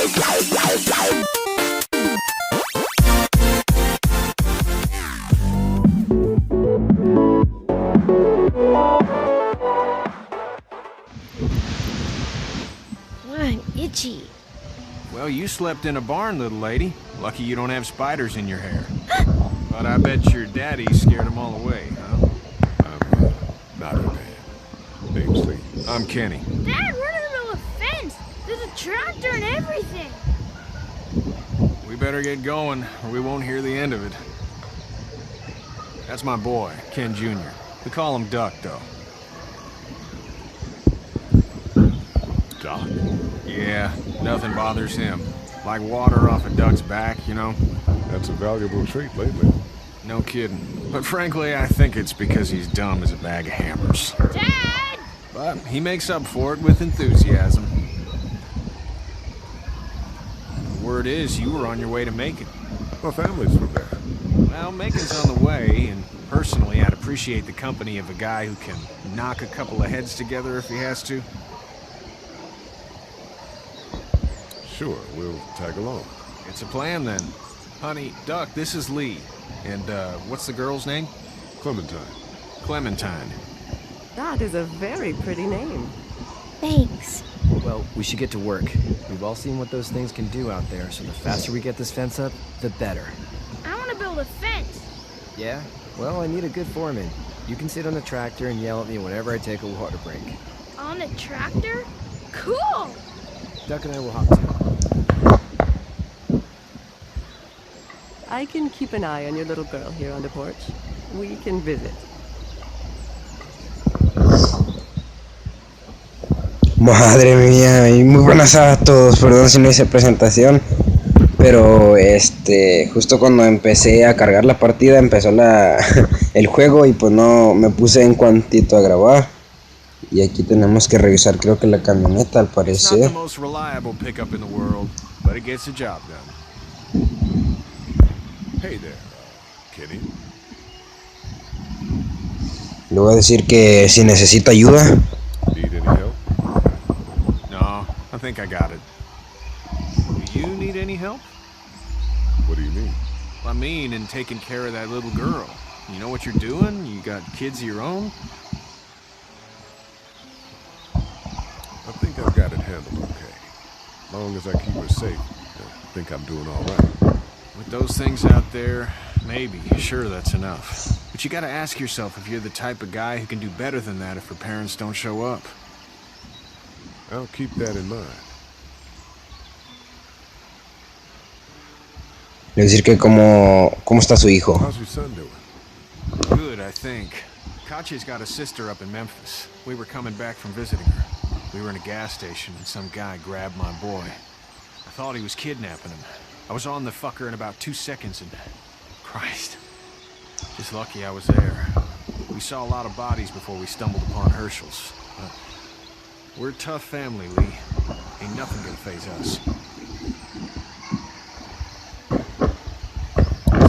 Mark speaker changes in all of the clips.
Speaker 1: I'm itchy.
Speaker 2: Well, you slept in a barn, little lady. Lucky you don't have spiders in your hair. But I bet your daddy scared them all away, huh?
Speaker 3: I'm not her dad. Name's Lee.
Speaker 2: I'm Kenny.
Speaker 1: Dad, we're in the middle of a fence. There's a tractor and everything.
Speaker 2: We better get going, or we won't hear the end of it. That's my boy, Ken Jr. We call him Duck, though.
Speaker 3: Doc?
Speaker 2: Yeah, nothing bothers him. Like water off a duck's back, you know?
Speaker 3: That's a valuable trait lately.
Speaker 2: No kidding. But frankly, I think it's because he's dumb as a bag of hammers.
Speaker 1: Dad!
Speaker 2: But he makes up for it with enthusiasm. The word is you were on your way to Macon.
Speaker 3: My family's from there.
Speaker 2: Well, Macon's on the way, and personally, I'd appreciate the company of a guy who can knock a couple of heads together if he has to.
Speaker 3: Sure, we'll tag along.
Speaker 2: It's a plan, then. Honey, Duck, this is Lee. And, what's the girl's name?
Speaker 3: Clementine.
Speaker 2: Clementine.
Speaker 4: That is a very pretty name.
Speaker 1: Thanks.
Speaker 5: Well, we should get to work. We've all seen what those things can do out there, so the faster we get this fence up, the better.
Speaker 1: I want to build a fence.
Speaker 5: Yeah? Well, I need a good foreman. You can sit on the tractor and yell at me whenever I take a water break.
Speaker 1: On a tractor? Cool!
Speaker 5: Duck and I will hop too.
Speaker 4: I can keep an eye on your little girl here on the porch. We can visit.
Speaker 6: Madre mía, y muy buenas a todos, perdón si no hice presentación, pero justo cuando empecé a cargar la partida empezó el juego y pues no me puse en cuantito a grabar. Y aquí tenemos que revisar, creo que la camioneta al parecer.
Speaker 2: It's not the most reliable pickup in the world, but it gets the job done.
Speaker 3: Hey there, Kenny.
Speaker 6: Le voy a decir que si necesita ayuda.
Speaker 3: Need any help?
Speaker 2: No, I think I got it. Do you need any help?
Speaker 3: What do you mean?
Speaker 2: I mean, in taking care of that little girl. You know what you're doing? You got kids of your own?
Speaker 3: I think I've got it handled okay. As long as I keep her safe, I think I'm doing all right.
Speaker 2: With those things out there, maybe, sure, that's enough. But you gotta ask yourself if you're the type of guy who can do better than that if her parents don't show up.
Speaker 3: I'll keep that in mind.
Speaker 6: Le voy a decir que cómo está su hijo.
Speaker 3: How's your son doing?
Speaker 2: Good, I think. Katya's got a sister up in Memphis. We were coming back from visiting her. We were in a gas station and some guy grabbed my boy. I thought he was kidnapping him. I was on the fucker in about 2 seconds and... Christ. Just lucky I was there. We saw a lot of bodies before we stumbled upon Herschel's. But we're a tough family, Lee. Ain't nothing gonna faze us.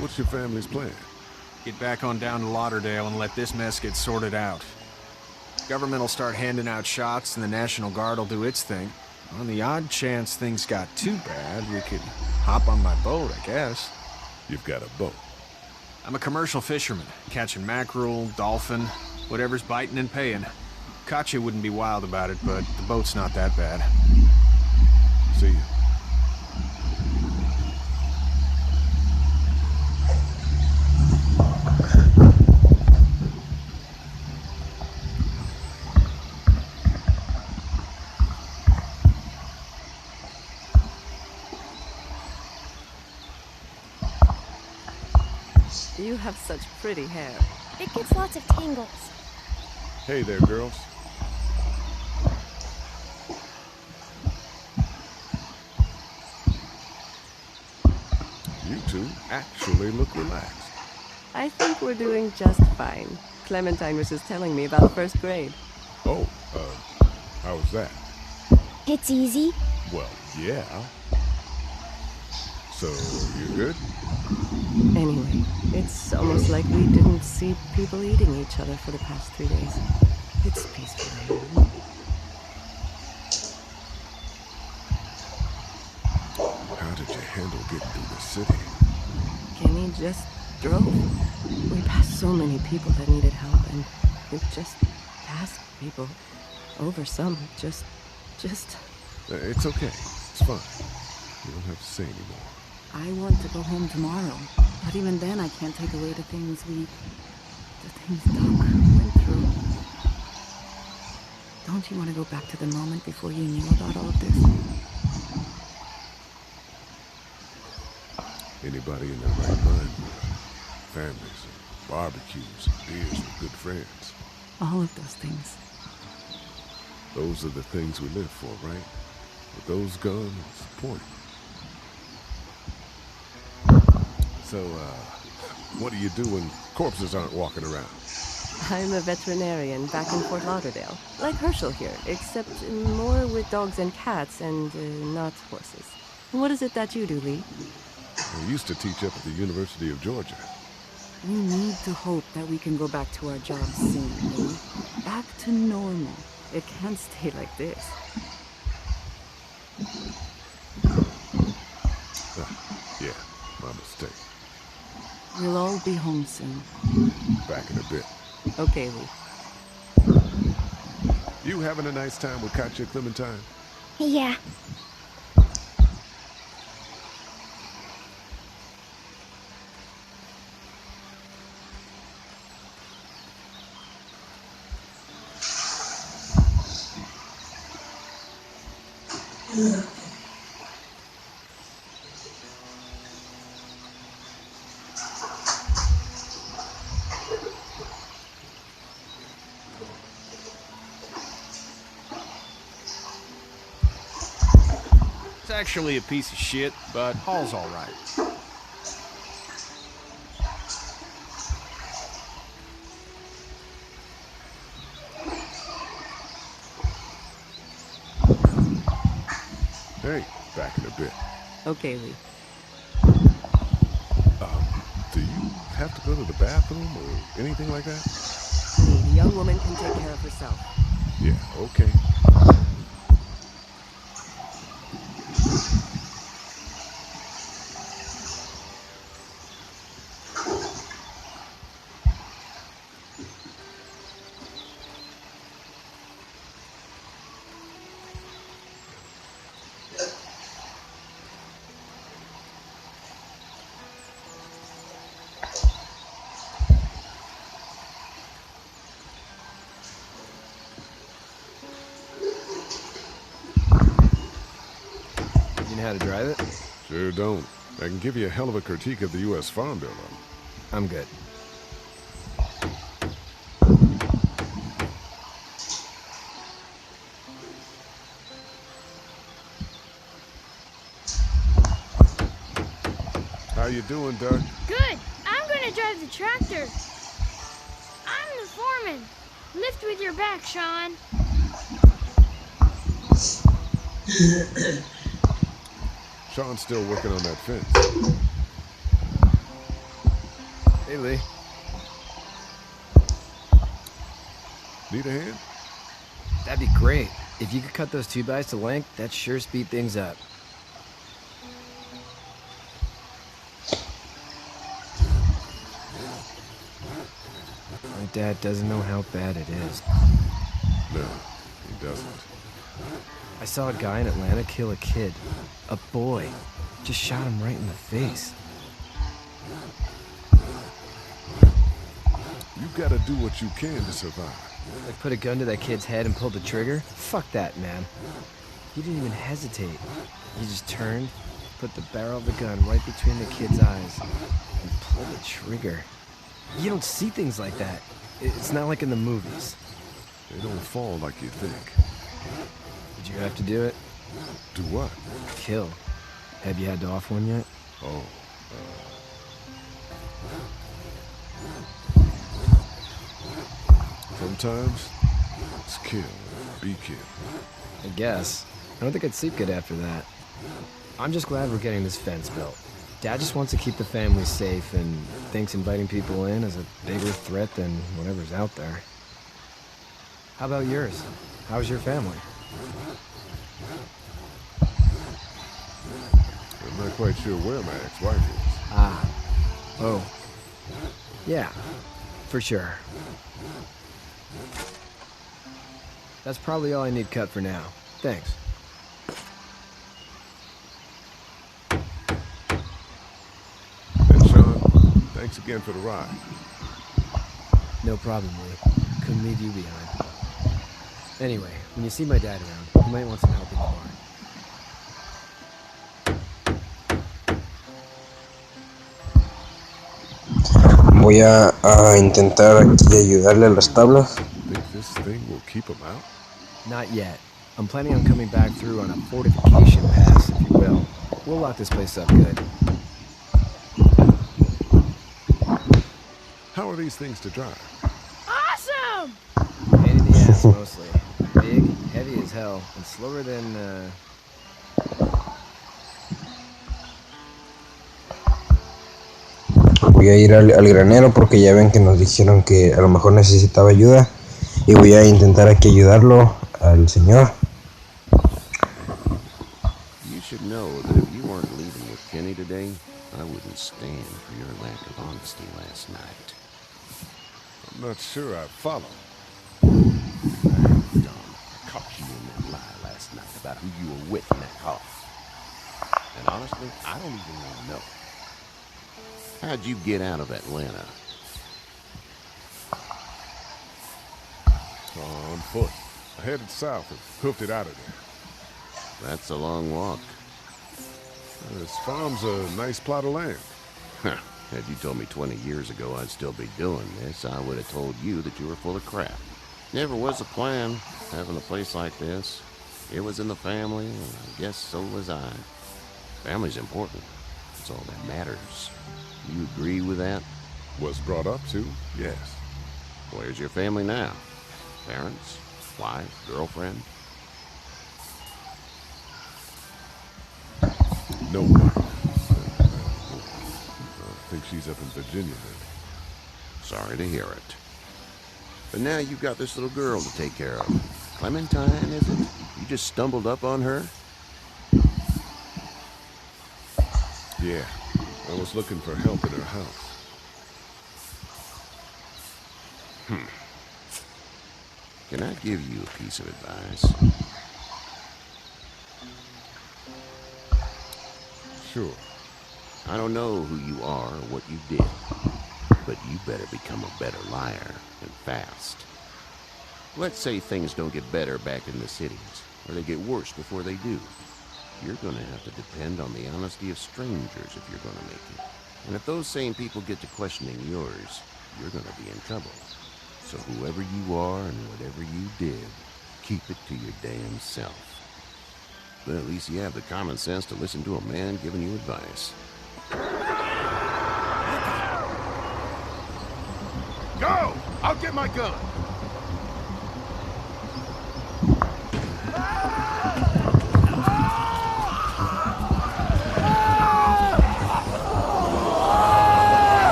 Speaker 3: What's your family's plan?
Speaker 2: Get back on down to Lauderdale and let this mess get sorted out. Government will start handing out shots and the National Guard will do its thing. On the odd chance things got too bad, we could hop on my boat, I guess.
Speaker 3: You've got a boat.
Speaker 2: I'm a commercial fisherman, catching mackerel, dolphin, whatever's biting and paying. Katya wouldn't be wild about it, but the boat's not that bad.
Speaker 3: See you.
Speaker 4: You have such pretty hair.
Speaker 1: It gets lots of tangles.
Speaker 3: Hey there, girls. You two actually look relaxed.
Speaker 4: I think we're doing just fine. Clementine was just telling me about first grade.
Speaker 3: Oh, how was that?
Speaker 1: It's easy.
Speaker 3: Well, yeah. So, you good?
Speaker 4: Anyway, it's almost like we didn't see people eating each other for the past 3 days. It's peaceful.
Speaker 3: did you handle getting through the city?
Speaker 4: Kenny just drove. We passed so many people that needed help, and we just passed people. Over some, just...
Speaker 3: It's okay. It's fine. You don't have to say anymore.
Speaker 7: I want to go home tomorrow, but even then I can't take away the things Doc went through. Don't you want to go back to the moment before you knew about all of this?
Speaker 3: Anybody in their right mind, families, barbecues, beers with good friends.
Speaker 7: All of those things.
Speaker 3: Those are the things we live for, right? With those gone, what's the point? So, what do you do when corpses aren't walking around?
Speaker 4: I'm a veterinarian back in Fort Lauderdale. Like Herschel here, except more with dogs and cats and not horses. What is it that you do, Lee?
Speaker 3: I used to teach up at the University of Georgia.
Speaker 7: We need to hope that we can go back to our jobs soon, Lee. Back to normal. It can't stay like this.
Speaker 3: Yeah, my mistake.
Speaker 7: We'll all be home soon.
Speaker 3: Back in a bit.
Speaker 4: Okay, Lee.
Speaker 3: You having a nice time with Katya Clementine?
Speaker 1: Yeah.
Speaker 2: It's actually a piece of shit, but Hall's all right.
Speaker 3: Hey, back in a bit.
Speaker 4: Okay, Lee.
Speaker 3: Do you have to go to the bathroom or anything like that?
Speaker 4: Lee, the young woman can take care of herself.
Speaker 3: Yeah, okay.
Speaker 5: You know how to drive it?
Speaker 3: Sure don't. I can give you a hell of a critique of the U.S. Farm Bill, though.
Speaker 5: I'm good.
Speaker 3: How you doing, Doug?
Speaker 1: Good. I'm gonna drive the tractor. I'm the foreman. Lift with your back, Sean.
Speaker 3: Sean's still working on that fence.
Speaker 5: Hey, Lee.
Speaker 3: Need a hand?
Speaker 5: That'd be great. If you could cut those 2x to length, that'd sure speed things up. My dad doesn't know how bad it is.
Speaker 3: No, he doesn't.
Speaker 5: I saw a guy in Atlanta kill a kid. A boy. Just shot him right in the face.
Speaker 3: You gotta do what you can to survive.
Speaker 5: Like put a gun to that kid's head and pulled the trigger? Fuck that, man. He didn't even hesitate. He just turned, put the barrel of the gun right between the kid's eyes, and pulled the trigger. You don't see things like that. It's not like in the movies.
Speaker 3: They don't fall like you think.
Speaker 5: Did you have to do it?
Speaker 3: Do what?
Speaker 5: Kill. Have you had to off one yet?
Speaker 3: Oh, sometimes it's kill, be killed.
Speaker 5: I guess. I don't think I'd sleep good after that. I'm just glad we're getting this fence built. Dad just wants to keep the family safe and thinks inviting people in is a bigger threat than whatever's out there. How about yours? How's your family?
Speaker 3: And Not quite sure where my ex-wife is.
Speaker 5: Ah. Oh. Yeah. For sure. That's probably all I need cut for now. Thanks.
Speaker 3: And Sean, thanks again for the ride.
Speaker 5: No problem, Lee. Couldn't leave you behind. Anyway, when you see my dad around, you might want some help in the barn.
Speaker 6: Voy a intentar aquí ayudarle a las tablas.
Speaker 3: Think this thing will keep him out?
Speaker 5: Not yet. I'm planning on coming back through on a fortification pass, if you will. We'll lock this place up good.
Speaker 3: How are these things to drive?
Speaker 1: Awesome!
Speaker 5: Pain in the ass, mostly. Big, heavy as hell, and slower than,
Speaker 6: Voy a ir al granero porque ya ven que nos dijeron que a lo mejor necesitaba ayuda. Y voy a intentar aquí ayudarlo al señor.
Speaker 8: You should know that if you weren't leaving with Kenny today, I wouldn't stand for your lack of honesty last night.
Speaker 3: I'm not sure I follow.
Speaker 8: Dumb. I caught you in that lie last night about who you were with in that car. And honestly, I don't even want to know. How'd you get out of Atlanta?
Speaker 3: On foot. I headed south and hoofed it out of there.
Speaker 8: That's a long walk.
Speaker 3: This farm's a nice plot of land.
Speaker 8: Huh. Had you told me 20 years ago I'd still be doing this, I would have told you that you were full of crap. Never was a plan, having a place like this. It was in the family, and I guess so was I. Family's important. That's all that matters. You agree with that?
Speaker 3: Was brought up to, yes.
Speaker 8: Where's your family now? Parents? Wife? Girlfriend?
Speaker 3: No wife. I think she's up in Virginia now.
Speaker 8: Sorry to hear it. But now you've got this little girl to take care of. Clementine, is it? You just stumbled up on her?
Speaker 3: Yeah. I was looking for help in her house.
Speaker 8: Can I give you a piece of advice?
Speaker 3: Sure.
Speaker 8: I don't know who you are or what you did, but you better become a better liar, and fast. Let's say things don't get better back in the cities, or they get worse before they do. You're gonna have to depend on the honesty of strangers if you're gonna make it. And if those same people get to questioning yours, you're gonna be in trouble. So whoever you are and whatever you did, keep it to your damn self. But at least you have the common sense to listen to a man giving you advice.
Speaker 3: Go! I'll get my gun!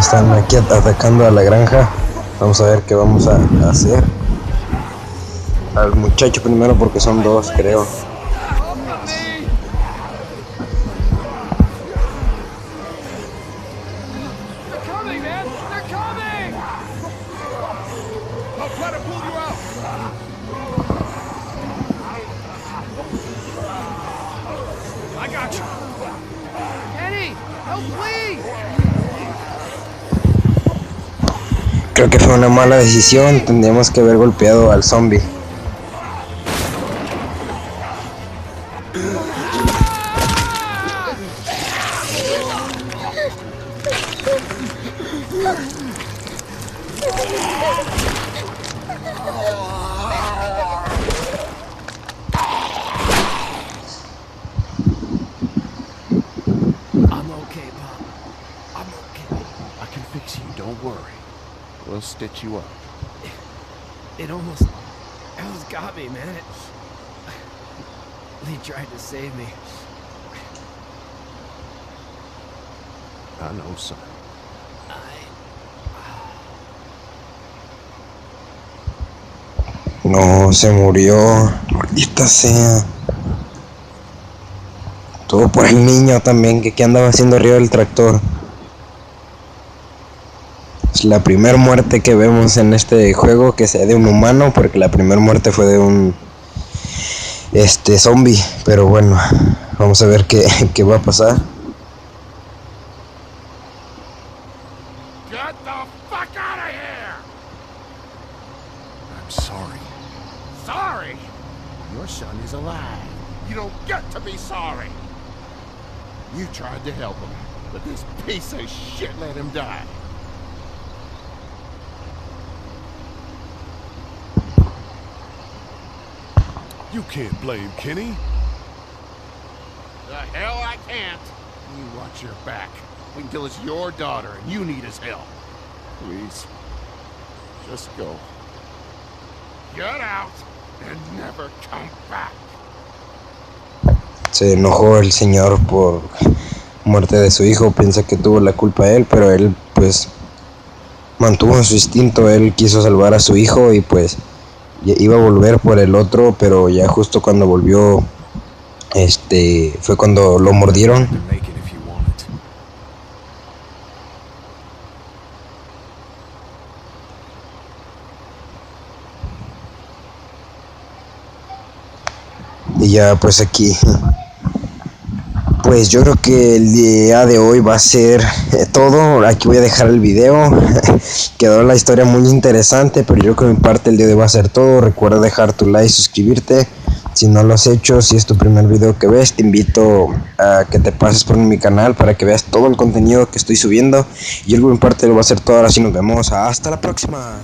Speaker 6: Están aquí atacando a la granja. Vamos a ver qué vamos a hacer. Al muchacho primero porque son dos, creo. Creo que fue una mala decisión, tendríamos que haber golpeado al zombie.
Speaker 8: I'm okay, Pop. I'm okay. I can fix you, don't worry. We'll stitch you up.
Speaker 5: It almost got me, man. Lee tried to save me.
Speaker 8: I know, son.
Speaker 6: No, se murió. Maldita sea. Todo por el niño también, que andaba haciendo arriba del tractor. Es la primera muerte que vemos en este juego que sea de un humano, porque la primera muerte fue de un zombie. Pero bueno, vamos a ver qué va a pasar.
Speaker 8: Get the fuck out of here!
Speaker 3: I'm sorry.
Speaker 8: Sorry? Your son is alive. You don't get to be sorry. You tried to help him, but this piece of shit let him die.
Speaker 3: You can't blame Kenny.
Speaker 8: The hell I can't. You watch your back. Wait until it's your daughter and you need his help. Please. Just go. Get out and never come back.
Speaker 6: Se enojó el señor por muerte de su hijo, piensa que tuvo la culpa él, pero él pues mantuvo su instinto, él quiso salvar a su hijo y pues iba a volver por el otro, pero ya justo cuando volvió, fue cuando lo mordieron. Y ya pues aquí, pues yo creo que el día de hoy va a ser todo. Aquí voy a dejar el video. Quedó la historia muy interesante, pero yo creo que mi parte el día de hoy va a ser todo. Recuerda dejar tu like, suscribirte si no lo has hecho. Si es tu primer video que ves, te invito a que te pases por mi canal para que veas todo el contenido que estoy subiendo. Yo creo que mi parte lo va a ser todo. Ahora sí nos vemos, hasta la próxima.